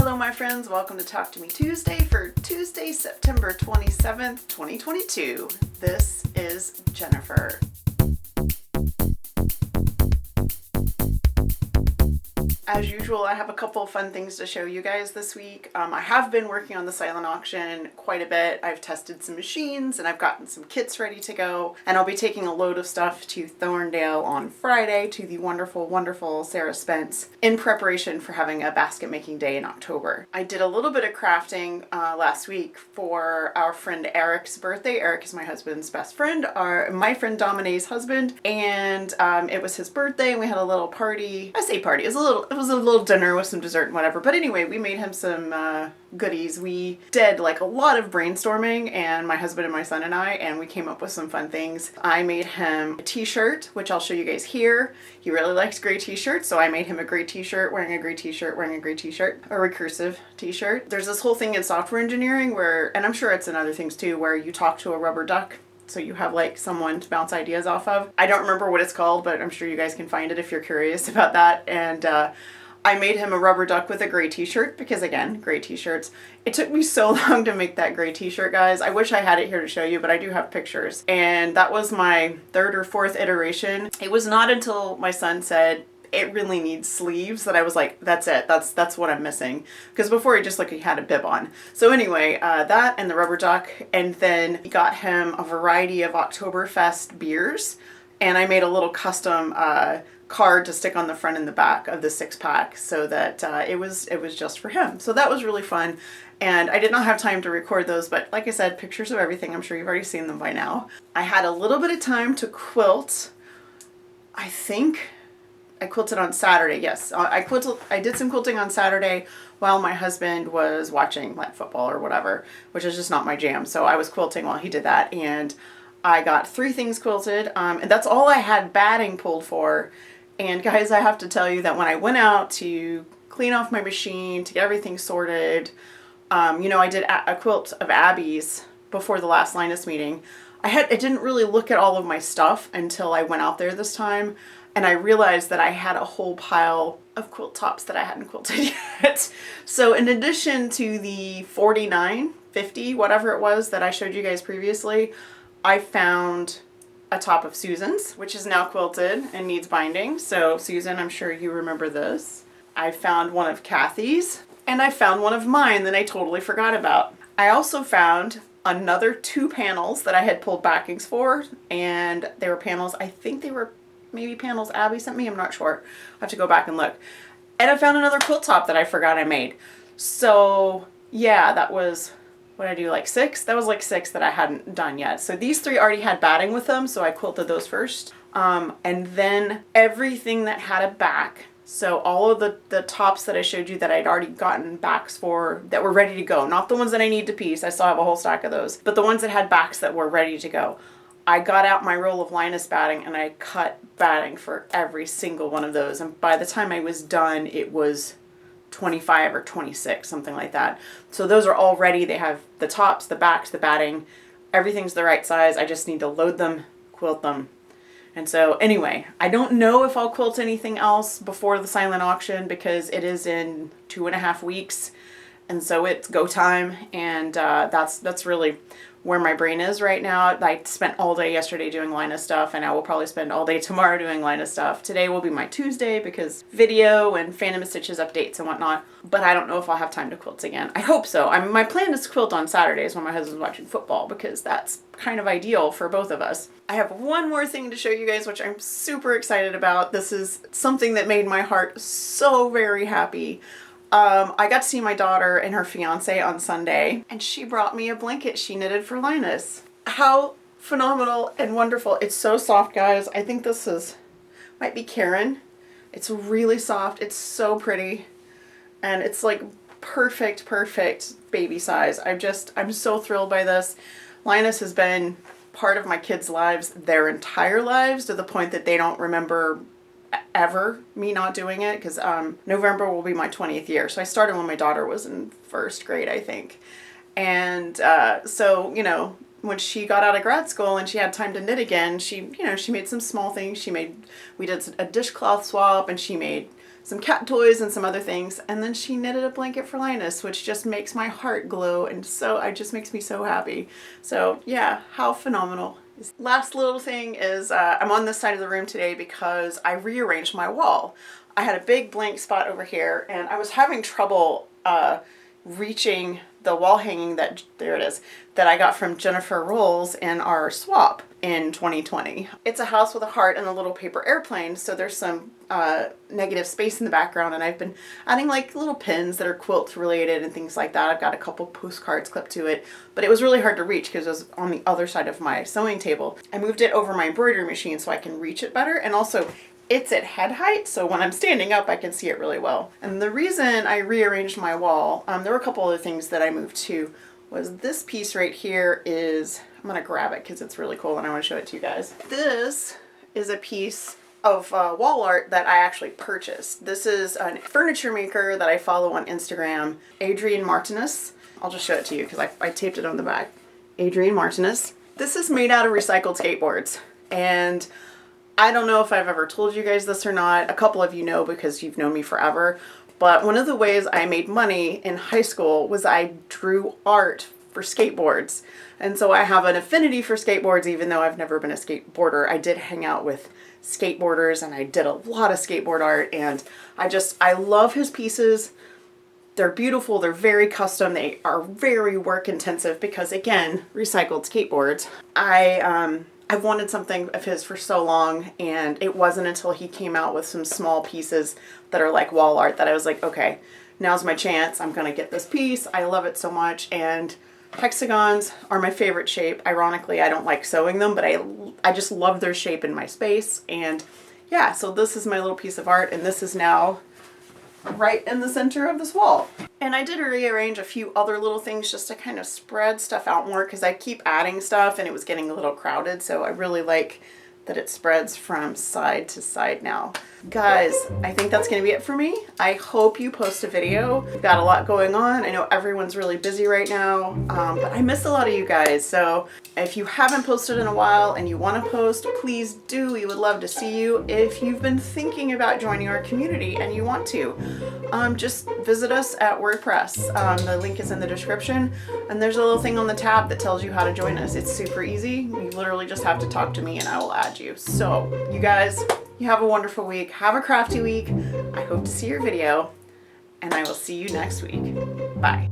Hello my friends, welcome to Talk to Me Tuesday for Tuesday, September 27th, 2022. This is Jennifer. As usual, I have a couple of fun things to show you guys this week. I have been working on the silent auction quite a bit. I've tested some machines and I've gotten some kits ready to go. And I'll be taking a load of stuff to Thorndale on Friday to the wonderful, wonderful Sarah Spence in preparation for having a basket making day in October. I did a little bit of crafting last week for our friend Eric's birthday. Eric is my husband's best friend, my friend Domine's husband. And it was his birthday and we had a little party. I say party, it was a little dinner with some dessert and whatever. But anyway, we made him some goodies. We did like a lot of brainstorming, and my husband and my son and we came up with some fun things. I made him a t-shirt, which I'll show you guys here. He really likes gray t-shirts, so I made him a gray t-shirt, wearing a gray t-shirt, wearing a gray t-shirt, a recursive t-shirt. There's this whole thing in software engineering where, and I'm sure it's in other things too, where you talk to a rubber duck. So you have like someone to bounce ideas off of. I don't remember what it's called, but I'm sure you guys can find it if you're curious about that. And I made him a rubber duck with a gray t-shirt because, again, gray t-shirts. It took me so long to make that gray t-shirt, guys. I wish I had it here to show you, but I do have pictures. And that was my third or fourth iteration. It was not until my son said, it really needs sleeves, that I was like, that's it, that's what I'm missing. Because before he just like he had a bib on. So anyway, that and the rubber duck, and then we got him a variety of Oktoberfest beers, and I made a little custom card to stick on the front and the back of the 6-pack so that it was just for him. So that was really fun. And I did not have time to record those, but like I said, pictures of everything. I'm sure you've already seen them by now. I had a little bit of time to quilt. I think I quilted on Saturday, yes. I did some quilting on Saturday while my husband was watching like football or whatever, which is just not my jam. So I was quilting while he did that, and I got 3 things quilted, and that's all I had batting pulled for. And guys, I have to tell you that when I went out to clean off my machine, to get everything sorted, you know, I did a quilt of Abby's before the last Linus meeting. I didn't really look at all of my stuff until I went out there this time. And I realized that I had a whole pile of quilt tops that I hadn't quilted yet. So in addition to the 49, 50, whatever it was that I showed you guys previously, I found a top of Susan's, which is now quilted and needs binding. So Susan, I'm sure you remember this. I found one of Kathy's, and I found one of mine that I totally forgot about. I also found another 2 panels that I had pulled backings for, and they were panels, I think they were maybe panels Abby sent me, I'm not sure. I have to go back and look. And I found another quilt top that I forgot I made. So yeah, that was, what did I do, like 6? That was like 6 that I hadn't done yet. So these 3 already had batting with them, so I quilted those first. And then everything that had a back, so all of the tops that I showed you that I'd already gotten backs for that were ready to go, not the ones that I need to piece, I still have a whole stack of those, but the ones that had backs that were ready to go. I got out my roll of Linus batting and I cut batting for every single one of those. And by the time I was done, it was 25 or 26, something like that. So those are all ready. They have the tops, the backs, the batting. Everything's the right size. I just need to load them, quilt them. And so anyway, I don't know if I'll quilt anything else before the silent auction because it is in 2.5 weeks. And so it's go time. And that's really where my brain is right now. I spent all day yesterday doing Linus stuff, and I will probably spend all day tomorrow doing Linus stuff. Today will be my Tuesday because video and Phantom of Stitches updates and whatnot, but I don't know if I'll have time to quilt again. I hope so. I mean, my plan is to quilt on Saturdays when my husband's watching football because that's kind of ideal for both of us. I have one more thing to show you guys, which I'm super excited about. This is something that made my heart so very happy. I got to see my daughter and her fiance on Sunday, and she brought me a blanket she knitted for Linus. How phenomenal and wonderful. It's so soft, guys. I think this might be Karen. It's really soft. It's so pretty. And it's like perfect baby size. I'm so thrilled by this. Linus has been part of my kids' lives their entire lives to the point that they don't remember ever me not doing it, because November will be my 20th year. So I started when my daughter was in 1st grade, I think. And so, you know, when she got out of grad school and she had time to knit again, she made some small things. We did a dishcloth swap, and she made some cat toys and some other things. And then she knitted a blanket for Linus, which just makes my heart glow, and so it just makes me so happy. So yeah, how phenomenal. Last little thing is I'm on this side of the room today because I rearranged my wall. I had a big blank spot over here and I was having trouble reaching the wall hanging that, there it is, that I got from Jennifer Rolls in our swap in 2020. It's a house with a heart and a little paper airplane, so there's some negative space in the background, and I've been adding like little pins that are quilt related and things like that. I've got a couple postcards clipped to it, but it was really hard to reach because it was on the other side of my sewing table. I moved it over my embroidery machine so I can reach it better, and also it's at head height, so when I'm standing up I can see it really well. And the reason I rearranged my wall, there were a couple other things that I moved to, was this piece right here is, I'm gonna grab it because it's really cool and I want to show it to you guys. This is a piece of wall art that I actually purchased. This is a furniture maker that I follow on Instagram, Adrienne Martinez. I'll just show it to you because I taped it on the back. Adrienne Martinez. This is made out of recycled skateboards, and I don't know if I've ever told you guys this or not. A couple of you know because you've known me forever. But one of the ways I made money in high school was I drew art for skateboards. And so I have an affinity for skateboards, even though I've never been a skateboarder. I did hang out with skateboarders and I did a lot of skateboard art, and I love his pieces. They're beautiful, they're very custom, they are very work intensive because, again, recycled skateboards. I've wanted something of his for so long, and it wasn't until he came out with some small pieces that are like wall art that I was like, okay, now's my chance. I'm gonna get this piece. I love it so much, and hexagons are my favorite shape. Ironically, I don't like sewing them, but I just love their shape in my space. And yeah, so this is my little piece of art, and this is now right in the center of this wall. And I did rearrange a few other little things just to kind of spread stuff out more because I keep adding stuff and it was getting a little crowded, so I really like that it spreads from side to side now. Guys, I think that's gonna be it for me. I hope you post a video. We've got a lot going on. I know everyone's really busy right now, but I miss a lot of you guys. So if you haven't posted in a while and you wanna post, please do. We would love to see you. If you've been thinking about joining our community and you want to, just visit us at WordPress. The link is in the description, and there's a little thing on the tab that tells you how to join us. It's super easy. You literally just have to talk to me and I will add you. So you guys, you have a wonderful week. Have a crafty week. I hope to see your video, and I will see you next week. Bye.